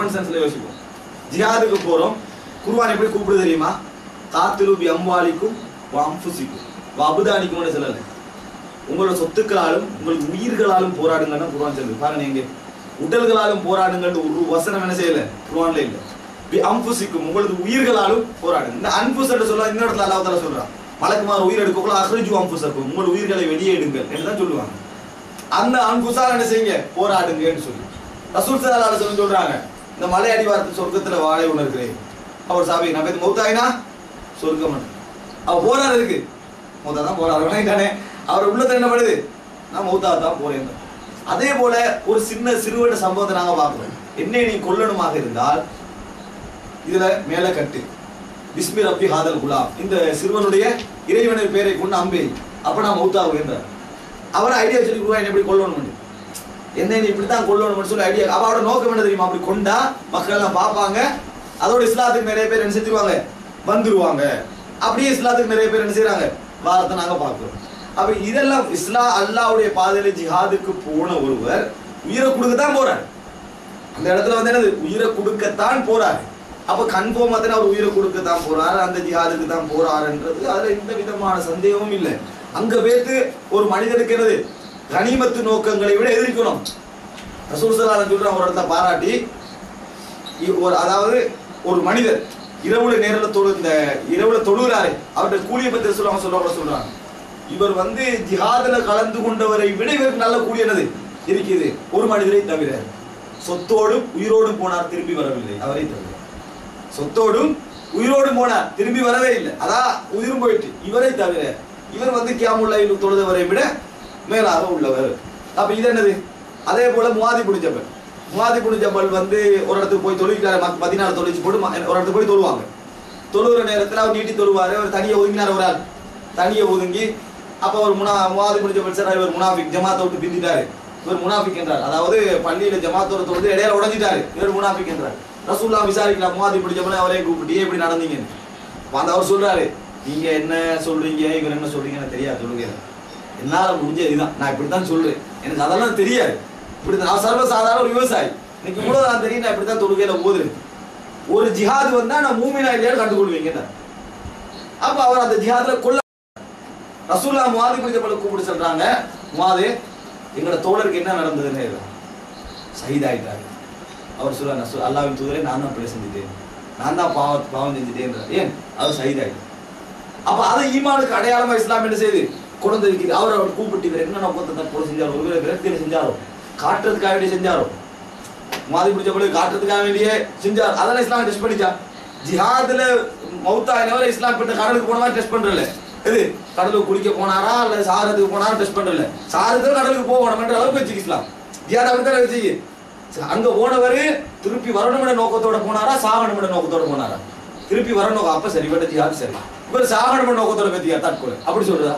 Common சென்ஸ்ல யோசிப்போம். ஜிஹாதுக்கு போறோம், குர்ஆன் எப்படி கூப்பிடுது தெரியுமா? காத்திலு பி அம்வாலிக்கும் வ அன்ஃபுசிக்கும் வ அப்தானிக்கும்னு சொல்லல. உங்களோட சொத்துக்களாலும் உங்களுக்கு உயிர்களாலும் போராடுங்கன்னு குர்ஆன் சொல்லுது. பாருங்க, நீங்க உடல்களாலும் போராடுங்கன்னு ஒரு வசனம் என்ன செய்யல குர்ஆன்ல இல்ல. பி அன்ஃபுசிக்கும் உங்களுக்கு உயிர்களாலும் போராடுங்க. இந்த அன்ஃபுஸ் என்று சொல்ல இந்த இடத்துல அல்லாஹ் தஆலா சொல்றான், மலக்குமார் உயிர் எடுக்கக்குள்ள அஹ்ரிஜு அன்ஃபுசக்கும் உங்கள் உயிர்களை வெளியே எடுங்கள் என்று தான் சொல்லுவாங்க. அந்த அன்ஃபுஸால என்ன செய்யுங்க போராடுங்கன்னு சொல்லி ரசூல் ஸல்லல்லாஹு அலைஹி வஸல்லம் சொல்றாங்க, இந்த மலை அடிவாரத்து சொர்க்கத்துல வாழை உணர்கிறேன். அவர் சாபி நபி மௌத்தாயினா சொர்க்கம் அவர் போறாரு இருக்கு மௌத்தா தான் போறாரு தானே. அவர் உள்ளத்துல என்ன பண்ணுது, நான் மௌத்தா தான் போறேன். அதே போல ஒரு சிறுவட சம்பவத்தை நாங்க பார்க்கிறோம். என்னை நீ கொல்லணுமாக இருந்தால் இதுல மேல கட்டு பிஸ்மி ரப்பி ஹாதல் குலாம், இந்த சிறுவனுடைய இறைவனுடைய பேரை கொண்டு அம்பே, அப்ப நான் மௌத்தாகுவேன். அவரை ஐடியா சொல்லி கொடுவா என்ன எப்படி கொல்லணும், என்ன இப்படித்தான் கொல்லணும்னு சொல்லி ஐடியா. அவரோட நோக்கம் என்ன தெரியுமா, அப்படி கொண்டா மக்கள் எல்லாம் பார்ப்பாங்க, அதோட இஸ்லாத்துக்கு நிறைய பேர் என்ன செஞ்சிருவாங்க வந்துருவாங்க. அப்படியே இஸ்லாத்துக்கு நிறைய பேர் என்ன செய்யறாங்க வாரத்தை நாங்க பார்க்கிறோம். அப்ப இதெல்லாம் அல்லாஹ்வுடைய பாதையில ஜிஹாதுக்கு போன ஒருவர் உயிரை கொடுக்கத்தான் போறாரு. அந்த இடத்துல வந்து என்னது உயிரை கொடுக்கத்தான் போறாரு. அப்ப கன்ஃபார்ம் அவர் உயிரை கொடுக்கத்தான் போறாரு, அந்த ஜிஹாதுக்கு தான் போறாருன்றது அதுல எந்த விதமான சந்தேகமும் இல்லை. அங்க பேத்து ஒரு மனிதனுக்கு என்னது கனிமத்து நோக்கங்களை விட எதிர்க்கணும். ரசூல் ஸல்லல்லாஹு அலைஹி வஸல்லம் ஒரு இடத்துல பாராட்டி, அதாவது ஒரு மனிதர் இரவுல நேரத்துல இந்த இரவுல தொழுகிறாரு, அவருடைய கூலியை பத்தி சொல்றாங்க, இவர் வந்து ஜிஹாதுல கலந்து கொண்டவரை விட இவருக்கு நல்ல கூலி என்னது இருக்குது ஒரு மனிதரை தவிர. சொத்தோடும் உயிரோடும் போனார், திரும்பி வரவில்லை. அவரை தவிர சொத்தோடும் உயிரோடும் போனார், திரும்பி வரவே இல்லை. அதான் உயிரும் போயிட்டு இவரை தவிர. இவர் வந்து கியாமுல் லைல் தொழுதவரை விட மேலாக உள்ளவர். அப்ப இது என்னது? அதே போல முஆதி புன் ஜபல் வந்து ஒரு இடத்துக்கு போய் தொழுகிறாரு, மதீனால தொழுச்சு போட்டு ஒரு இடத்துக்கு போய் தொழுவாங்க. தொழுகிற நேரத்தில் அவர் நீட்டி தொழுவாரு, அவர் தனியை ஒதுங்கினார். ஒரு ஆள் தனியை ஒதுங்கி, அப்ப ஒரு முஆதி புன் ஜபல் சார் இவர் முனாஃபிக், ஜமாத்தை விட்டு பிந்திட்டாரு, இவர் முனாஃபிக் என்றார். அதாவது பள்ளியில ஜமாத்தோட தொழுது இடையில உடைஞ்சிட்டாரு, இவர் முனாஃபிக் என்றார். ரசூலுல்லாஹ் விசாரிக்கிறார், முஆதி புன் ஜபல் அவரே கூப்பிட்டு எப்படி நடந்தீங்க? அந்த அவர் சொல்றாரு, நீங்க என்ன சொல்றீங்க இவர் என்ன சொல்றீங்க எனக்கு தெரியாது, சொல்லுங்க என்னால முடிஞ்ச இதுதான், நான் இப்படித்தான் சொல்றேன், எனக்கு அதெல்லாம் தெரியாது. இப்படி நான் சர்வசாதாரண ஒரு விவசாயி, இன்னைக்கு இவ்வளவு நான் தெரியும், நான் இப்படித்தான் தொழுகையில போதுறேன். ஒரு ஜிஹாது வந்தா நான் மூமினா இல்லையான்னு கண்டுகொள்வீங்க. அப்ப அவர் அந்த ஜிஹாதுல கொல்ல ரசூலுல்லாஹ் முஆதி புன் ஜபல் கூப்பிட்டு சொல்றாங்க, முஆதி எங்களோட தோழருக்கு என்ன நடந்ததுன்னு ஷஹீதாயிட்டாரு. அவர் சொல்றாங்க, அல்லாஹ்வின் தூதரே நான் தான் பிழை செஞ்சுட்டேன், நான் தான் பாவம் செஞ்சுட்டேன். ஏன் அவர் ஷஹீதாயிட்டார். அப்ப அதை ஈமானுக்கு அடையாளமா இஸ்லாம் என்ன செய்யுது கொண்டு இருக்குது. அவர் கூப்பிட்டு இவர் என்ன நோக்கத்தை கொலை செஞ்சாரோ, ஒருவேளை விரக்தியில செஞ்சாரோ, காட்டுறதுக்காக வேண்டிய செஞ்சாரோ, மாதிரி பிடிச்ச போல காட்டுறதுக்காக வேண்டிய செஞ்சார், அதெல்லாம் இஸ்லாம் டெஸ்ட் பண்ணிச்சா? ஜிஹாதுல மௌத்தாயினவரை இஸ்லாம் இப்ப கடலுக்கு போனவா டெஸ்ட் பண்றல, எது கடலுக்கு குளிக்க போனாரா அல்ல சாரத்துக்கு போனாரா டெஸ்ட் பண்றல, சாரத்துக்கு கடலுக்கு போகணும்ன்ற அளவுக்கு வச்சு இஸ்லாம் ஜிஹாத் அப்படித்தான் வச்சு. அங்க போனவரு திருப்பி வரணும்ன்ற நோக்கத்தோட போனாரா சாகணும்ன்ற நோக்கத்தோட போனாரா? திருப்பி வரணும், அப்ப சரி பட்ட ஜிஹாத் சரி. இவர் சாகணும்ன்ற நோக்கத்தோட பத்தியா தற்கொலை அப்படி சொல்றதா?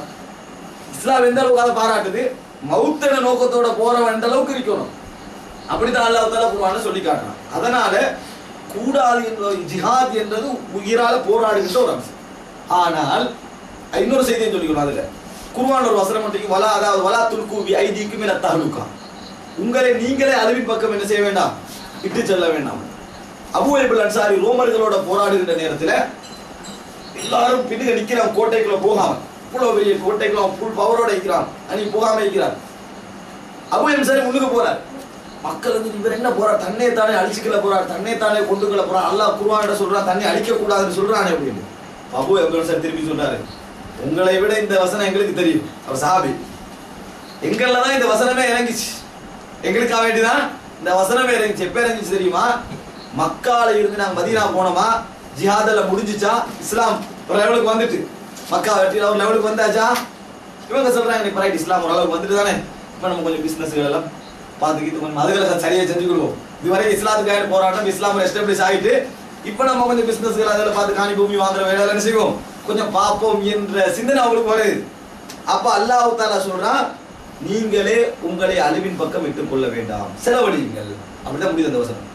இஸ்லாம் எந்த அளவுக்கு அதை பாராட்டுது, மௌத்தன நோக்கத்தோட போறவன் எந்த அளவுக்கு இருக்கணும், அப்படித்தான் அல்லாஹ் தஆலா குர்ஆன்ல சொல்லி காட்டுறான். அதனால கூடாது என்ற ஜிஹாத் என்றது உயிரால போராடுகின்ற ஒரு அம்சம். ஆனால் இன்னொரு செய்தியை சொல்லிக்கணும், அதுல குர்ஆன்ல ஒரு வசனம் மட்டும் வலா, அதாவது வலா துல்கு பி ஐதீக்கும் மின தஹலுகா, உங்களை நீங்களே அழிவின் பக்கம் என்ன செய்ய வேண்டாம், இட்டு செல்ல வேண்டாம். அபூ அய்யூப் அன்சாரி ரோமர்களோட போராடுகின்ற நேரத்துல எல்லாரும் பின்னுக்கு நிக்கிறான், கோட்டைக்குள்ள போகாம, இவ்வளவு பெரிய கோட்டைக்குள்ள ஃபுல் பவரோட இருக்கிறான், அன்னைக்கு போகாம இருக்கிறார். அபூ அய்யூப் அன்சாரி முன்னுக்கு போறார். மக்கள் வந்து இவர் என்ன போறார், தன்னை தானே அழிச்சுக்கல போறார், தன்னை தானே கொண்டுக்கல போறார், அல்லாஹ் குர்ஆன்ல சொல்றான் தன்னை அழிக்க கூடாதுன்னு சொல்றானே அப்படின்னு. அபூ அய்யூப் அன்சாரி திருப்பி சொல்றாரு, உங்களை விட இந்த வசனம் எங்களுக்கு தெரியும். அவர் சஹாபி, எங்கள்ல தான் இந்த வசனமே இறங்கிச்சு, எங்களுக்காக வேண்டிதான் இந்த வசனமே இறங்கிச்சு. எப்ப இறங்கிச்சு தெரியுமா? மக்கால இருந்து நாங்க மதீனா போனோமா, ஜிஹாதெல்லாம் முடிஞ்சிச்சா, இஸ்லாம் ஒரு லெவலுக்கு வந்துட்டு, மக்கா வெற்றியில ஒரு லெவலுக்கு வந்தாச்சா, இவங்க சொல்றாங்க இப்ப ரைட் இஸ்லாம் ஒரு அளவுக்கு வந்துட்டு தானே, இப்ப நம்ம கொஞ்சம் பிசினஸ்கள் எல்லாம் பார்த்துக்கிட்டு கொஞ்சம் அதுகளை சரியா செஞ்சுக்கிடுவோம். இதுவரை இஸ்லாத்துக்காக போராட்டம், இஸ்லாம் எஸ்டாப்ளிஷ் ஆகிட்டு, இப்ப நம்ம கொஞ்சம் பிசினஸ்கள் அதில் பார்த்து காணி பூமி வாங்குற வேலை என்ன செய்வோம், கொஞ்சம் பார்ப்போம் என்ற சிந்தனை அவங்களுக்கு வருது. அப்ப அல்லாஹ் தஆலா சொல்றான், நீங்களே உங்களை அழிவின் பக்கம் விட்டுக் கொள்ள வேண்டாம், செலவழியுங்கள். அப்படிதான் முடியுது அந்த வசனம்.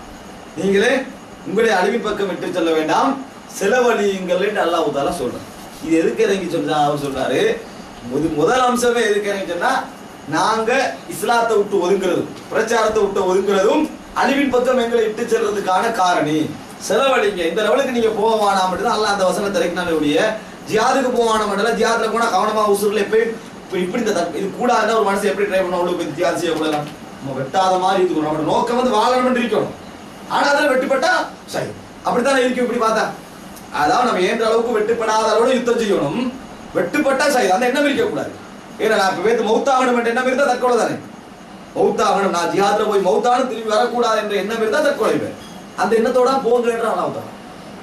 நீங்களே உங்களை அழிவின் பக்கம் விட்டு செல்ல வேண்டாம், செலவழியுங்கள் என்று அல்லாஹ் தஆலா சொல்றான். இது எதுக்கு இறங்கி சொல்றா? அவர் சொல்றாரு, முதல் அம்சமே எதுக்கு இறங்கி சொன்னா, நாங்க இஸ்லாத்தை விட்டு ஒதுங்குறதும் பிரச்சாரத்தை விட்டு ஒதுங்குறதும் அழிவின் பக்கம் எங்களை இட்டு செல்றதுக்கான காரணி. செலவழிங்க, இந்த லெவலுக்கு நீங்க போக வேணாம் மட்டும்தான் அல்லாஹ் அந்த வசனத்தை இறக்கினாலுடைய ஜியாதுக்கு போவான மட்டும் ஜியாதுல போனா கவனமா உசுர்ல இப்படி இந்த இது கூடாதுன்னா ஒரு மனசு எப்படி ட்ரை பண்ண அவ்வளவு போய் ஜியாது செய்யக்கூடாது. நம்ம வெட்டாத மாதிரி இருக்கணும், நம்மளோட நோக்கம் வந்து வாழணும் இருக்கணும். ஆனா அதில் வெட்டுப்பட்டா சரி அப்படித்தானே இருக்கும். இப்படி பார்த்தா அதாவது நம்ம ஏன்ற அளவுக்கு வெட்டுப்படாத அளவுக்கு யுத்தம் செய்யணும். வெட்டுப்பட்டா சரி அந்த எண்ணம் இருக்கக்கூடாது. ஏன்னா நான் இப்ப வேத்து மௌத்தாகணும் என்ற எண்ணம் இருந்தா தற்கொலை தானே. மௌத்தாகணும், நான் ஜிஹாத்ல போய் மௌத்தாகணும் திரும்பி வரக்கூடாது என்ற எண்ணம் இருந்தா தற்கொலை. அந்த எண்ணத்தோட போங்க என்றான் அல்லாஹ்.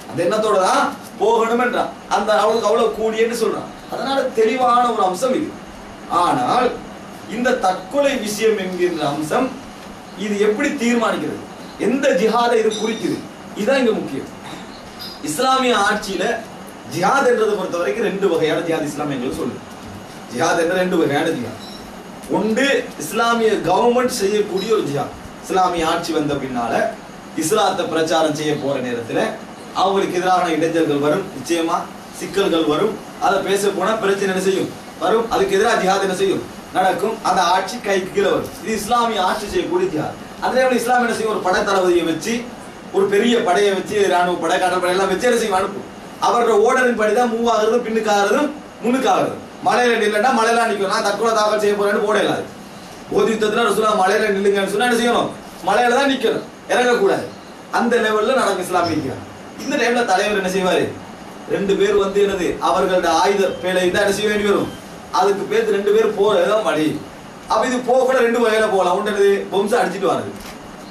அந்த எண்ணத்தோட தான் போகணும் என்றான். அந்த அவளுக்கு அவ்வளவு கூடியன்னு சொல்றான். அதனால தெளிவான ஒரு அம்சம் இது. ஆனால் இந்த தற்கொலை விஷயம் என்கின்ற அம்சம் இது எப்படி தீர்மானிக்கிறது, எந்த ஜிஹாதை இது குறிக்குது, இதுதான் இங்க முக்கியம். இஸ்லாமிய ஆட்சியில ஜிஹாத் என்றதை பொறுத்த வரைக்கும் ரெண்டு வகையான ஜிஹாத் இஸ்லாம் எங்களுக்கு சொல்லுது. ஜிஹாத் என்ற ரெண்டு வகையான ஜிஹாத். ஒன்று இஸ்லாமிய கவர்மெண்ட் செய்யக்கூடிய ஒரு ஜிஹாத். இஸ்லாமிய ஆட்சி வந்த பின்னால இஸ்லாத்தை பிரச்சாரம் செய்ய போற நேரத்துல அவங்களுக்கு எதிரான இடைஞ்சல்கள் வரும், நிச்சயமா சிக்கல்கள் வரும். அதை பேச போனா பிரச்சனை என்ன செய்யும் வரும். அதுக்கு எதிராக ஜிஹாத் என்ன செய்யும் நடக்கும். அந்த ஆட்சி கைக்கு கீழே வரும். இது இஸ்லாமிய ஆட்சி செய்யக்கூடிய ஜிஹாத். அதே இஸ்லாம் என்ன செய்யும், ஒரு படை தளபதியை வச்சு ஒரு பெரிய படையை வச்சு ராணுவ படை கடற்படை எல்லாம் வச்சு என்ன செய்யும் அனுப்பும். அவரோட ஓர்டரின் படிதான் மூவ் ஆகுறதும் பின்னுக்காகிறதும் முன்னுக்காகிறது. மலையில நில்லுன்னா மலையில நிற்கும். நான் தற்கொலை தாக்கல் செய்ய போறேன்னு போட இல்லாது. போதி யுத்தத்துல ரசூலுல்லாஹ் மலையில நில்லுங்கன்னு சொன்னா என்ன செய்யணும், மலையில தான் நிக்கணும், இறங்கக்கூடாது. அந்த லெவல்ல நடக்கும் இஸ்லாமிய ஜிஹாத். இந்த டைம்ல தலைவர் என்ன செய்வாரு, ரெண்டு பேர் வந்து என்னது அவர்களோட ஆயுத பேலை தான் என்ன செய்ய வேண்டி வரும். அதுக்கு பேர் ரெண்டு பேர் போறதுதான் வழி. அப்ப இது போக கூட ரெண்டு வகையில போகலாம். ஒன்று பொம்சை அடிச்சுட்டு வாரு,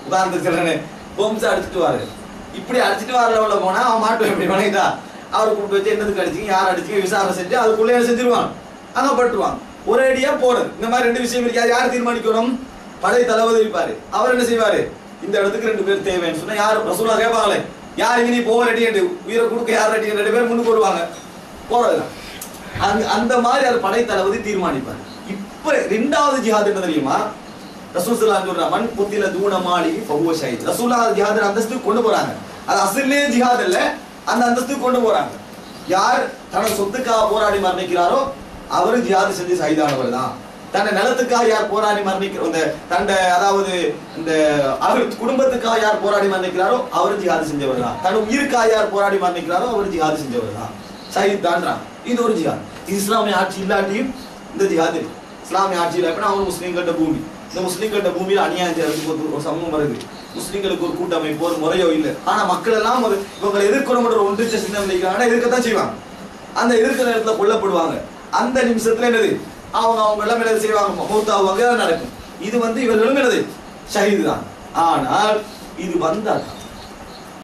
உதாரணத்துக்கு சொல்றேன், பொம்சை அடிச்சுட்டு வாரு. இப்படி அடிச்சுட்டு வர லெவல்ல போனா அவன் மாட்டு எப்படி வணங்கிட்டா அவரை கூப்பிட்டு வச்சு என்னதுக்கு அடிச்சிங்க யார் அடிச்சிங்க விசாரணை செஞ்சு அதுக்குள்ளே செஞ்சிருவான், அங்க பட்டுருவான். ஒரே அடியா போறது. இந்த மாதிரி ரெண்டு விஷயம் இருக்காது. யார் தீர்மானிக்கணும், படை தளபதி இருப்பாரு. அவர் என்ன செய்வாரு, இந்த இடத்துக்கு ரெண்டு பேர் தேவைன்னு சொன்னா யார் ரசூலா கேட்பாங்களே, யார் இங்க நீ போக ரெடி என்று உயிரை கொடுக்க யார் ரெடி, ரெண்டு பேர் முன்னுக்கு வருவாங்க போறதுதான். அந்த மாதிரி அது படை தளபதி தீர்மானிப்பார். இப்ப ரெண்டாவது ஜிஹாத் என்ன தெரியுமா, ரசூல் ஸல்லல்லாஹு அலைஹி வஸல்லம் மன் குத்தில தூன மாலி ஃபஹுவ ஷஹீத். ரசூலுல்லாஹ் ஜிஹாத் அந்தஸ்துக்கு கொண்டு போறாங்க. அது அசல்லே ஜிஹாத் இல்ல, அந்த அந்தஸ்துக்கு கொண்டு போறாங்க. யார் தனது சொத்துக்காக போராடி மரணிக்கிறாரோ அவரு ஜிஹாத் செஞ்சு ஷஹீதானவர் தான். தன்னை நிலத்துக்காக யார் போராடி மரணிக்கிற தன்னை அதாவது இந்த அவர் குடும்பத்துக்காக யார் போராடி மரணிக்கிறாரோ அவர் ஜிஹாது செஞ்சவர் தான். தன் உயிருக்காக யார் போராடி மரணிக்கிறாரோ அவர் ஜிஹாது செஞ்சவர் தான், ஷஹீத் தான்றான். இது ஒரு ஜிஹாத். இஸ்லாமிய ஆட்சி இல்லாட்டியும் இந்த ஜிஹாத் இருக்கு. இஸ்லாமிய ஆட்சி இல்லாட்டினா அவங்க முஸ்லீம்கிட்ட பூமி, இந்த முஸ்லீம்கிட்ட பூமியில அநியாயம் செய்யறதுக்கு ஒரு சமூகம் வருது. முஸ்லீம்களுக்கு ஒரு கூட்டமைப்பு ஒரு முறையோ இல்லை. ஆனா மக்கள் எல்லாம் இவங்களை எதிர்க்கணும் ஒரு ஒன்றிச்ச சின்னம் நினைக்கிறாங்கன்னா எதிர்க்கத்தான் செய்வாங்க. அந்த எதிர்க்கிற நேரத்துல கொல்லப்படுவாங்க. அந்த நிமிஷத்துல என்னது அவங்க எல்லாம் என்ன செய்வாங்க, மௌத்தாவாங்க, நடக்கும். இது இவர்களும் என்னது ஷஹீது தான். ஆனால் இது வந்தால்